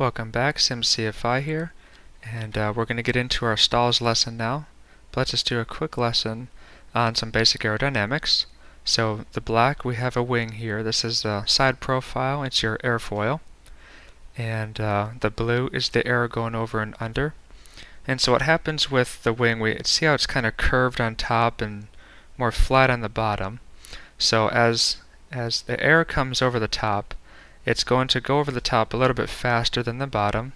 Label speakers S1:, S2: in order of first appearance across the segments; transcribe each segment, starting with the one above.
S1: Welcome back, SimCFI here, and we're going to get into our stalls lesson now. But let's just do a quick lesson on some basic aerodynamics. So the black, we have a wing here. This is the side profile, it's your airfoil. And the blue is the air going over and under. And so what happens with the wing, see how it's kind of curved on top and more flat on the bottom. So as the air comes over the top, it's going to go over the top a little bit faster than the bottom,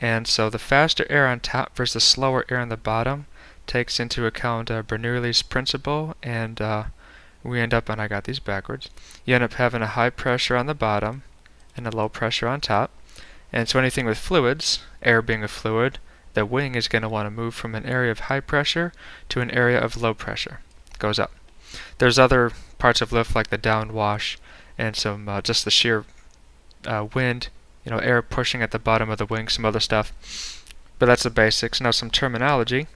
S1: and so the faster air on top versus the slower air on the bottom takes into account Bernoulli's principle, and we end up, and I got these backwards, you end up having a high pressure on the bottom and a low pressure on top. And so anything with fluids, air being a fluid, the wing is going to want to move from an area of high pressure to an area of low pressure. It goes up. There's other parts of lift like the downwash and some just the sheer wind, air pushing at the bottom of the wing, some other stuff. But that's the basics. Now some terminology.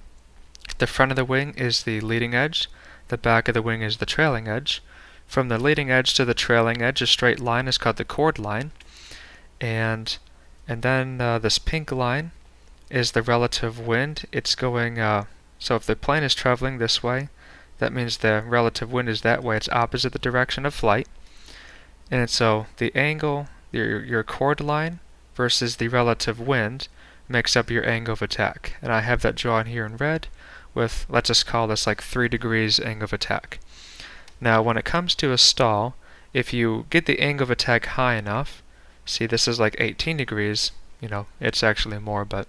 S1: The front of the wing is the leading edge. The back of the wing is the trailing edge. From the leading edge to the trailing edge, a straight line is called the chord line. And then this pink line is the relative wind. It's going, so if the plane is traveling this way, that means the relative wind is that way. It's opposite the direction of flight. And so the angle, your chord line versus the relative wind makes up your angle of attack. And I have that drawn here in red with, let's just call this like 3 degrees angle of attack. Now when it comes to a stall, if you get the angle of attack high enough, see this is like 18 degrees, it's actually more, but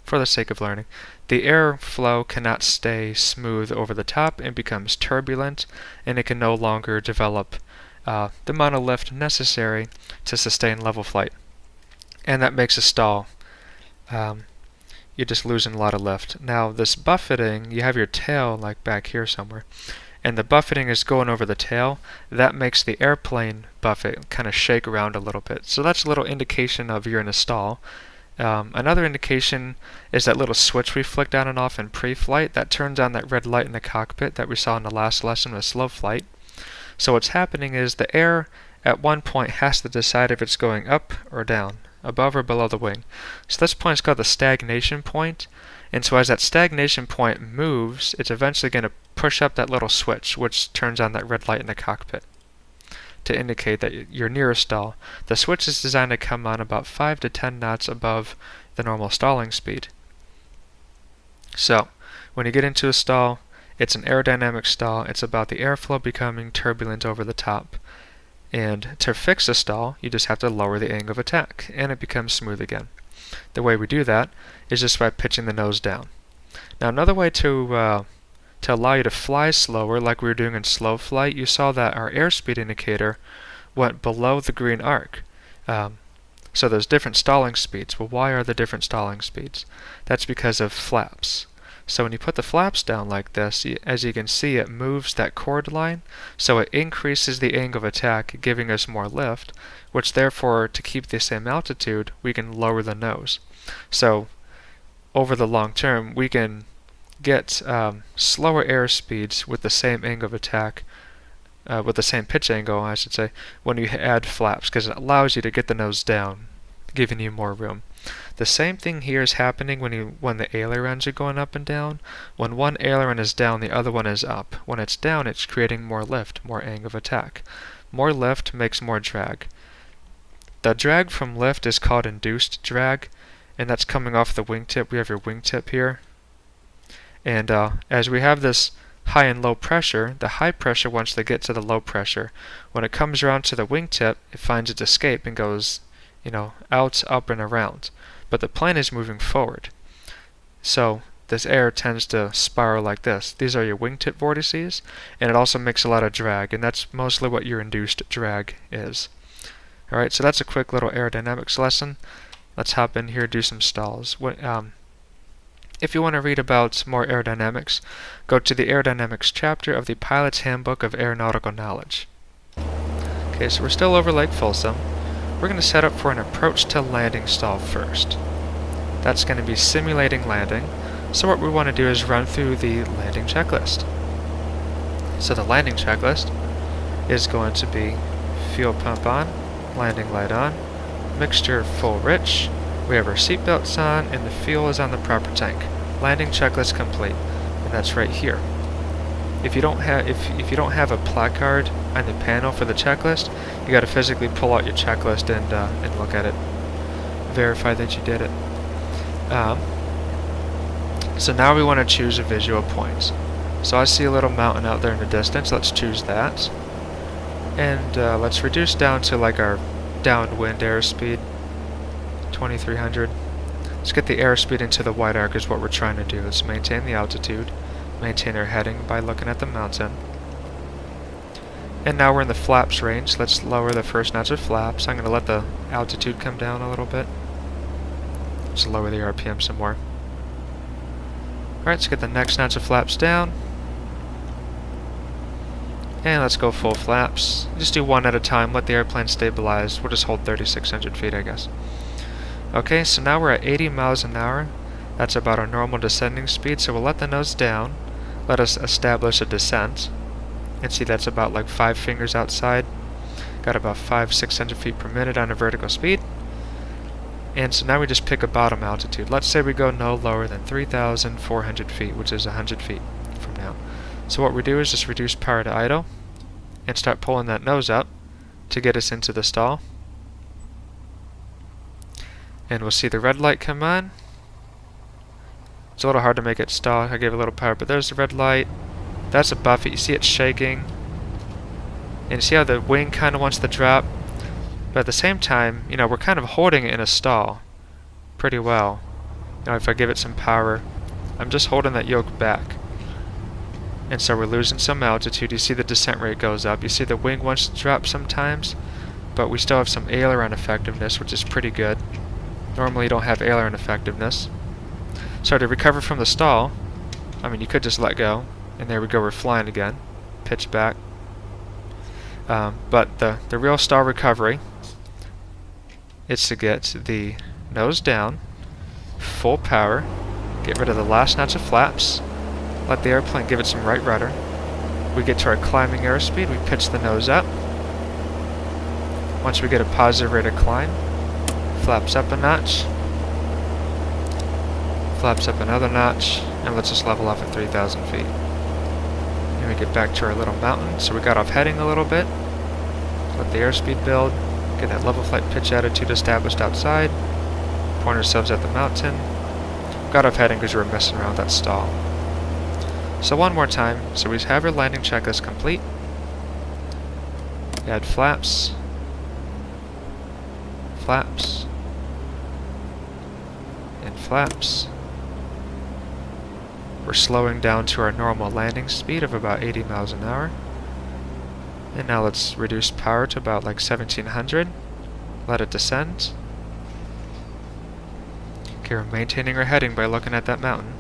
S1: for the sake of learning, the airflow cannot stay smooth over the top and becomes turbulent, and it can no longer develop the amount of lift necessary to sustain level flight. And that makes a stall. You're just losing a lot of lift. Now this buffeting, you have your tail like back here somewhere, and the buffeting is going over the tail. That makes the airplane buffet kind of shake around a little bit. So that's a little indication of you're in a stall. Another indication is that little switch we flicked on and off in pre-flight that turns on that red light in the cockpit that we saw in the last lesson with slow flight. So what's happening is the air at one point has to decide if it's going up or down, above or below the wing. So this point is called the stagnation point, and so as that stagnation point moves, it's eventually going to push up that little switch, which turns on that red light in the cockpit to indicate that you're near a stall. The switch is designed to come on about 5 to 10 knots above the normal stalling speed. So when you get into a stall, it's an aerodynamic stall. It's about the airflow becoming turbulent over the top. And to fix a stall, you just have to lower the angle of attack, and it becomes smooth again. The way we do that is just by pitching the nose down. Now another way to allow you to fly slower, like we were doing in slow flight, you saw that our airspeed indicator went below the green arc. So there's different stalling speeds. Well, why are there different stalling speeds? That's because of flaps. So when you put the flaps down like this, as you can see, it moves that chord line, so it increases the angle of attack, giving us more lift, which therefore, to keep the same altitude, we can lower the nose. So over the long term, we can get slower air speeds with the same angle of attack, with the same pitch angle, I should say, when you add flaps, because it allows you to get the nose down, giving you more room. The same thing here is happening when the ailerons are going up and down. When one aileron is down, the other one is up. When it's down, it's creating more lift, more angle of attack. More lift makes more drag. The drag from lift is called induced drag, and that's coming off the wingtip. We have your wingtip here. And as we have this high and low pressure, the high pressure wants to get to the low pressure. When it comes around to the wingtip, it finds its escape and goes out, up, and around. But the plane is moving forward. So this air tends to spiral like this. These are your wingtip vortices, and it also makes a lot of drag, and that's mostly what your induced drag is. Alright, so that's a quick little aerodynamics lesson. Let's hop in here and do some stalls. If you want to read about more aerodynamics, go to the Aerodynamics chapter of the Pilot's Handbook of Aeronautical Knowledge. Okay, so we're still over Lake Folsom. We're going to set up for an approach to landing stall first. That's going to be simulating landing. So what we want to do is run through the landing checklist. So the landing checklist is going to be fuel pump on, landing light on, mixture full rich, We have our seatbelts on, and the fuel is on the proper tank. Landing checklist complete, and that's right here. If you don't have a placard on the panel for the checklist, you got to physically pull out your checklist and look at it, verify that you did it. So now we want to choose a visual point. So I see a little mountain out there in the distance. Let's choose that, and let's reduce down to like our downwind airspeed, 2300. Let's get the airspeed into the white arc is what we're trying to do. Let's maintain the altitude, maintain our heading by looking at the mountain. And now we're in the flaps range. Let's lower the first notch of flaps. I'm going to let the altitude come down a little bit. Let's lower the RPM some more. Alright, let's get the next notch of flaps down. And let's go full flaps. Just do one at a time, let the airplane stabilize. We'll just hold 3,600 feet, I guess. Okay, so now we're at 80 miles an hour. That's about our normal descending speed, so we'll let the nose down. Let us establish a descent. And see that's about like 5 fingers outside. Got about 500-600 feet per minute on a vertical speed. And so now we just pick a bottom altitude. Let's say we go no lower than 3,400 feet, which is 100 feet from now. So what we do is just reduce power to idle and start pulling that nose up to get us into the stall. And we'll see the red light come on. It's a little hard to make it stall. I gave it a little power, but there's the red light. That's a buffet. You see it shaking. And you see how the wing kind of wants to drop. But at the same time, you know, we're kind of holding it in a stall pretty well. You know, if I give it some power, I'm just holding that yoke back. And so we're losing some altitude. You see the descent rate goes up. You see the wing wants to drop sometimes, but we still have some aileron effectiveness, which is pretty good. Normally you don't have aileron effectiveness. So to recover from the stall, I mean, you could just let go, and there we go, we're flying again. Pitch back. But the real stall recovery is to get the nose down, full power, get rid of the last notch of flaps, let the airplane give it some right rudder. We get to our climbing airspeed, we pitch the nose up. Once we get a positive rate of climb, flaps up a notch, flaps up another notch, and let's just level off at 3,000 feet. And we get back to our little mountain. So we got off heading a little bit, let the airspeed build, get that level flight pitch attitude established outside, point ourselves at the mountain. Got off heading because we were messing around with that stall. So one more time. So we have our landing checklist complete. Add flaps, flaps, and flaps. We're slowing down to our normal landing speed of about 80 miles an hour. And now let's reduce power to about like 1700. Let it descend. Okay, we're maintaining our heading by looking at that mountain.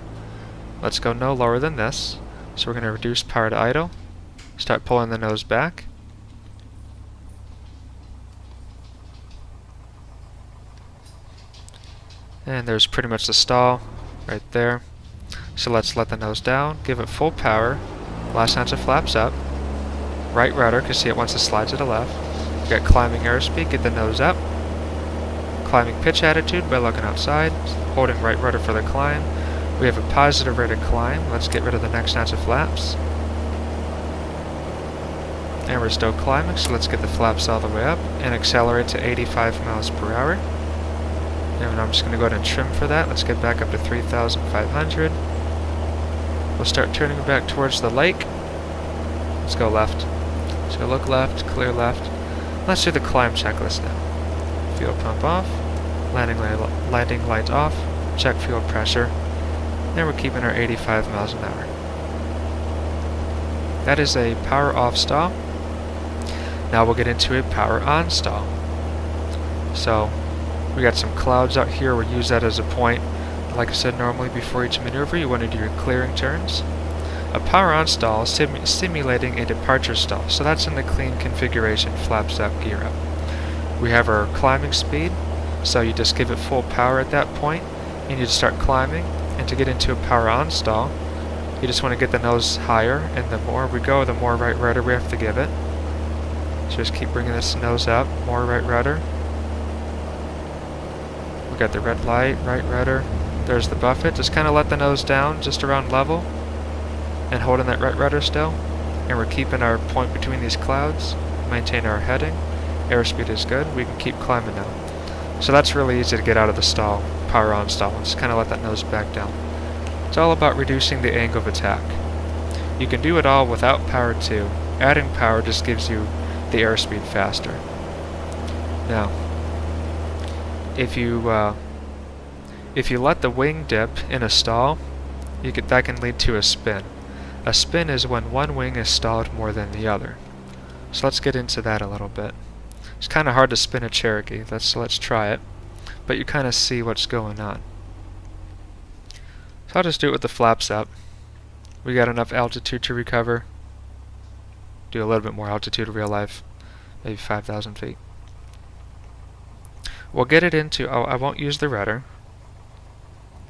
S1: Let's go no lower than this. So we're going to reduce power to idle. Start pulling the nose back. And there's pretty much the stall right there. So let's let the nose down, give it full power, last notch of flaps up, right rudder, because see it wants to slide to the left. We got climbing airspeed, get the nose up, climbing pitch attitude by looking outside, holding right rudder for the climb. We have a positive rate of climb, let's get rid of the next notch of flaps. And we're still climbing, so let's get the flaps all the way up and accelerate to 85 miles per hour. And I'm just going to go ahead and trim for that. Let's get back up to 3,500. We'll start turning back towards the lake. Let's go left. So look left, clear left. Let's do the climb checklist now. Fuel pump off, landing light off, check fuel pressure, and we're keeping our 85 miles an hour. That is a power off stall. Now we'll get into a power on stall. So we got some clouds out here, we'll use that as a point. Like I said, normally before each maneuver you want to do your clearing turns. A power on stall is simulating a departure stall, so that's in the clean configuration, flaps up, gear up. We have our climbing speed, so you just give it full power at that point, and you just start climbing. And to get into a power on stall, you just want to get the nose higher, and the more we go, the more right rudder we have to give it. So just keep bringing this nose up, more right rudder. We got the red light, right rudder. There's the buffet. Just kind of let the nose down just around level and holding that right rudder still. And we're keeping our point between these clouds. Maintain our heading. Airspeed is good. We can keep climbing now. So that's really easy to get out of the stall. Power on stall. And just kind of let that nose back down. It's all about reducing the angle of attack. You can do it all without power too. Adding power just gives you the airspeed faster. Now, if you let the wing dip in a stall, that can lead to a spin. A spin is when one wing is stalled more than the other. So let's get into that a little bit. It's kind of hard to spin a Cherokee, so let's try it. But you kind of see what's going on. So I'll just do it with the flaps up. We got enough altitude to recover. Do a little bit more altitude in real life, maybe 5,000 feet. We'll get it into, I won't use the rudder.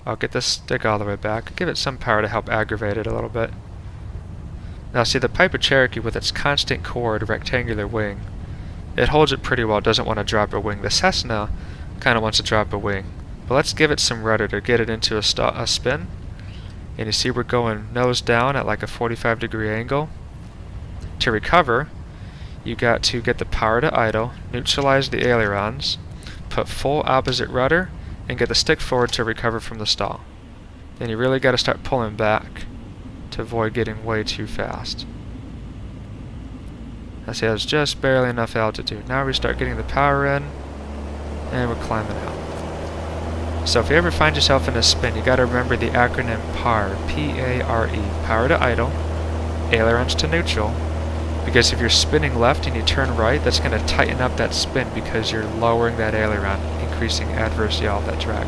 S1: I'll get the stick all the way back, give it some power to help aggravate it a little bit. Now see, the Piper Cherokee with its constant chord rectangular wing, it holds it pretty well, doesn't want to drop a wing. The Cessna kind of wants to drop a wing. But let's give it some rudder to get it into a spin. And you see we're going nose down at like a 45-degree angle. To recover, you got to get the power to idle, neutralize the ailerons, put full opposite rudder, and get the stick forward to recover from the stall. Then you really got to start pulling back to avoid getting way too fast. I see that's just barely enough altitude. Now we start getting the power in, and we're climbing out. So if you ever find yourself in a spin, you got to remember the acronym PAR, P-A-R-E, power to idle, ailerons to neutral, because if you're spinning left and you turn right, that's going to tighten up that spin because you're lowering that aileron, increasing adverse yaw of that drag.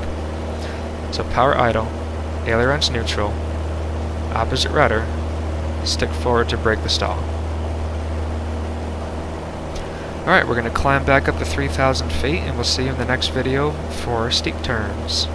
S1: So power idle, ailerons neutral, opposite rudder, stick forward to break the stall. Alright, we're going to climb back up to 3,000 feet and we'll see you in the next video for steep turns.